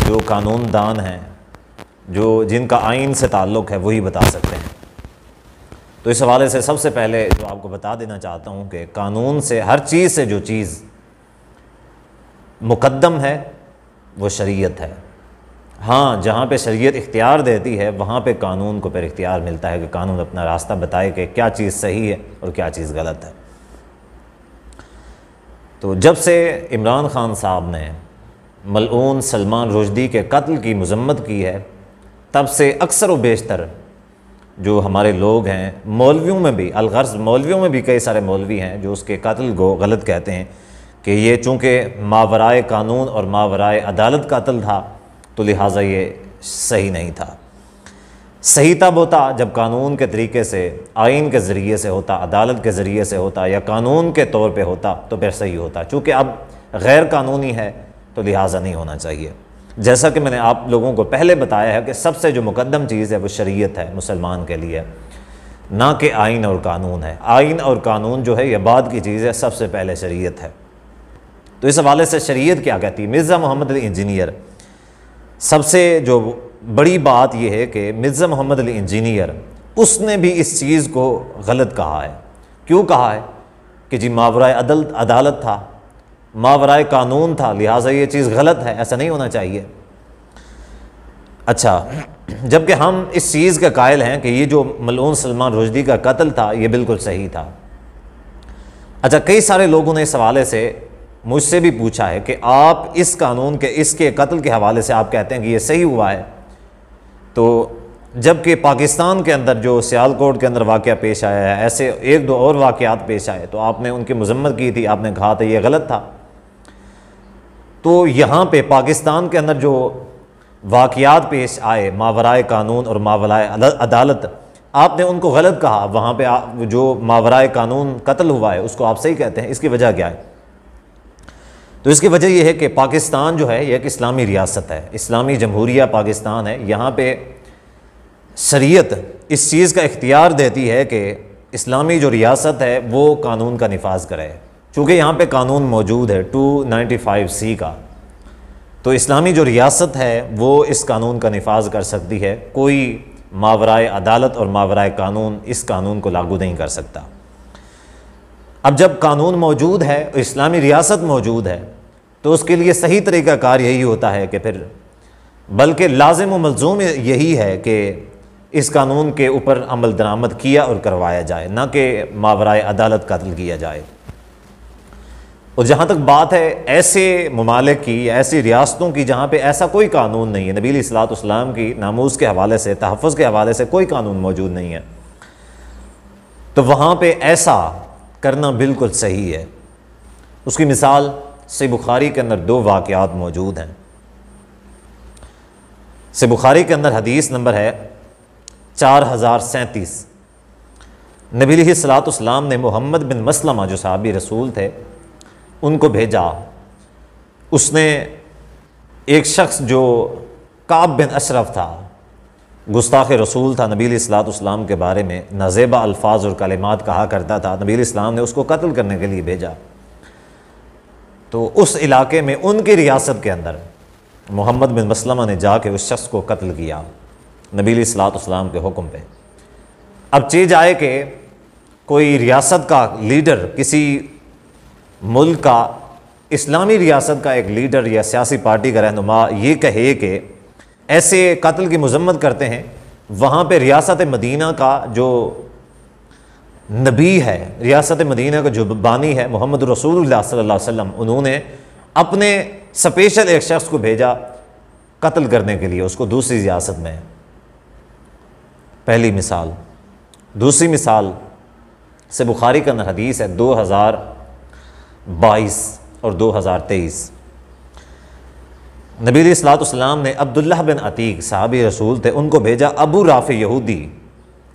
जो कानून दान हैं, जो जिनका आइन से ताल्लुक़ है, वही बता सकते हैं। तो इस हवाले से सबसे पहले जो आपको बता देना चाहता हूँ कि कानून से, हर चीज़ से जो चीज़ मुक़द्दम है वो शरीयत है। हाँ, जहाँ पे शरीयत इख्तियार देती है वहाँ पे कानून को फिर इख्तियार मिलता है कि कानून अपना रास्ता बताए कि क्या चीज़ सही है और क्या चीज़ गलत है। तो जब से इमरान ख़ान साहब ने मलऊन सलमान रुश्दी के कत्ल की मज़म्मत की है, तब से अक्सर व बेशतर जो हमारे लोग हैं, मौलवियों में भी, अलगर्ज़ मौलवियों में भी कई सारे मौलवी हैं जो उसके कत्ल को गलत कहते हैं कि ये चूँकि मावराए कानून और मावराए अदालत कत्ल था तो लिहाजा ये सही नहीं था। सही तब होता जब कानून के तरीके से, आइन के ज़रिए से होता, अदालत के ज़रिए से होता या कानून के तौर पे होता तो फिर सही होता। चूँकि अब गैर कानूनी है तो लिहाजा नहीं होना चाहिए। जैसा कि मैंने आप लोगों को पहले बताया है कि सबसे जो मुक़द्दम चीज़ है वो शरीयत है मुसलमान के लिए, ना कि आइन और कानून है। आइन और कानून जो है ये बाद की चीज़ है, सबसे पहले शरीयत है। तो इस हवाले से शरीयत क्या कहती है? मिर्ज़ा मोहम्मद अली इंजीनियर, सबसे जो बड़ी बात यह है कि मिर्ज़ा मोहम्मद अली इंजीनियर, उसने भी इस चीज़ को गलत कहा है। क्यों कहा है? कि जी मावराए अदालत था, मावराए कानून था, लिहाजा ये चीज़ गलत है, ऐसा नहीं होना चाहिए। अच्छा, जबकि हम इस चीज़ के कायल हैं कि ये जो मलऊन सलमान रुश्दी का कत्ल था ये बिल्कुल सही था। अच्छा, कई सारे लोगों ने इस हवाले से मुझसे भी पूछा है कि आप इस कानून के, इसके कत्ल के हवाले से आप कहते हैं कि ये सही हुआ है, तो जबकि पाकिस्तान के अंदर जो सियालकोट के अंदर वाक़या पेश आया है, ऐसे एक दो और वाक़यात पेश आए तो आपने उनकी मज़म्मत की थी, आपने कहा था ये गलत था। तो यहाँ पे पाकिस्तान के अंदर जो वाक़यात पेश आए मावराए कानून और मावराए अदालत, आपने उनको गलत कहा। वहाँ पे जो मावराए कानून कत्ल हुआ है उसको आप सही कहते हैं। इसकी वजह क्या है? तो इसकी वजह यह है कि पाकिस्तान जो है ये एक इस्लामी रियासत है, इस्लामी जमहूरिया पाकिस्तान है। यहाँ पे शरीयत इस चीज़ का इख्तियार देती है कि इस्लामी जो रियासत है वो कानून का निफाज करे। चूँकि यहाँ पे कानून मौजूद है 295C का, तो इस्लामी जो रियासत है वो इस कानून का निफाज कर सकती है। कोई मावराए अदालत और मावराए कानून इस कानून को लागू नहीं कर सकता। अब जब कानून मौजूद है, इस्लामी रियासत मौजूद है, तो उसके लिए सही तरीका कार यही होता है कि फिर, बल्कि लाजिम व मलजूम यही है कि इस कानून के ऊपर अमल दरामद किया और करवाया जाए, ना कि मावराए अदालत कत्ल किया जाए। और जहाँ तक बात है ऐसे ममालिक की, ऐसी रियासतों की जहाँ पे ऐसा कोई कानून नहीं है, नबी अलैहिस्सलाम की नामूस के हवाले से, तहफ़्फ़ुज़ के हवाले से कोई कानून मौजूद नहीं है, तो वहाँ पे ऐसा करना बिल्कुल सही है। उसकी मिसाल सही बुखारी के अंदर दो वाक़यात मौजूद हैं। सही बुखारी के अंदर हदीस नंबर है 4037। नबी अलैहिस्सलाम ने मोहम्मद बिन मसलमा जो सहाबी रसूल थे उनको भेजा। उसने एक शख्स जो काब बिन अशरफ था, गुस्ताख़ रसूल था, नबी अलैहिस्सलाम के बारे में नाज़ेबा अल्फाज और कलिमात कहा करता था, नबी अलैहिस्सलाम ने उसको कत्ल करने के लिए भेजा। तो उस इलाके में उनकी रियासत के अंदर मोहम्मद बिन मसलमा ने जाके उस शख्स को कत्ल किया नबी अलैहिस्सलाम के हुक्म पे। अब चीज़ आए कि कोई रियासत का लीडर, किसी मुल्क का, इस्लामी रियासत का एक लीडर या सियासी पार्टी का रहनुमा ये कहे कि ऐसे कत्ल की मज़म्मत करते हैं, वहाँ पे रियासत मदीना का जो नबी है, रियासत मदीना का जो बानी है मोहम्मद रसूलुल्लाह सल्लल्लाहु अलैहि वसल्लम, उन्होंने अपने स्पेशल एक शख्स को भेजा कत्ल करने के लिए उसको दूसरी रियासत में। पहली मिसाल। दूसरी मिसाल से बुखारी का हदीस है 2022 और 2023। नबी अलैहिस्सलाम ने अब्दुल्लाह बिन अतीक सहाबी रसूल थे, उनको भेजा अबू राफ़ी यहूदी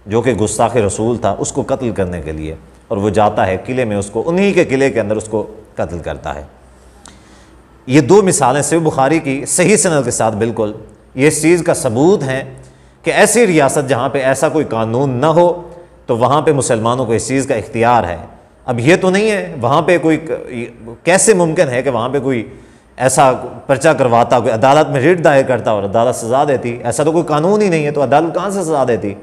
जो कि गुस्ताख़ रसूल था उसको कत्ल करने के लिए, और वो जाता है किले में, उसको उन्हीं के किले के अंदर उसको कत्ल करता है। ये दो मिसालें सही बुखारी की सही सनद के साथ बिल्कुल ये इस चीज़ का सबूत हैं कि ऐसी रियासत जहाँ पे ऐसा कोई कानून ना हो तो वहाँ पे मुसलमानों को इस चीज़ का इख्तियार है। अब ये तो नहीं है वहाँ पे कोई, कैसे मुमकिन है कि वहाँ पे कोई ऐसा पर्चा करवाता, कोई अदालत में रिट दायर करता और अदालत सज़ा देती, ऐसा तो कोई कानून ही नहीं है, तो अदालत कहाँ से सज़ा देती।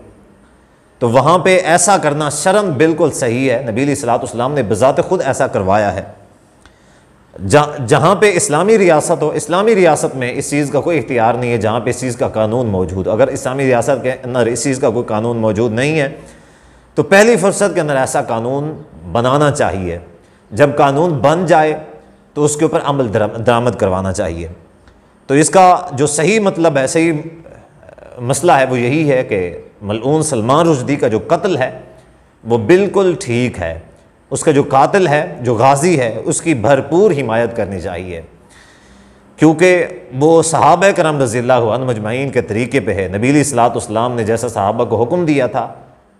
तो वहाँ पे ऐसा करना शर्म बिल्कुल सही है। नबी अलैहिस्सलाम ने बज़ात ख़ुद ऐसा करवाया है। जहाँ पे इस्लामी रियासत हो, इस्लामी रियासत में इस चीज़ का कोई इख्तियार नहीं है जहाँ पे इस चीज़ का कानून मौजूद। अगर इस्लामी रियासत के अंदर इस चीज़ का कोई कानून मौजूद नहीं है तो पहली फ़ुर्सत के अंदर ऐसा कानून बनाना चाहिए। जब कानून बन जाए तो उसके ऊपर अमल दरामद करवाना चाहिए। तो इसका जो सही मतलब है, सही मसला है वो यही है कि मलऊन सलमान रुश्दी का जो कत्ल है वो बिल्कुल ठीक है। उसका जो कातिल है, जो गाजी है, उसकी भरपूर हिमायत करनी चाहिए, क्योंकि वो सहाबा करम रज़ियल्लाहु अन्हुम अजमईन के तरीके पे है। नबी अलैहिस्सलाम ने जैसा सहाबा को हुक्म दिया था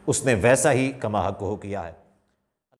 उसने वैसा ही कमा हक़ किया है।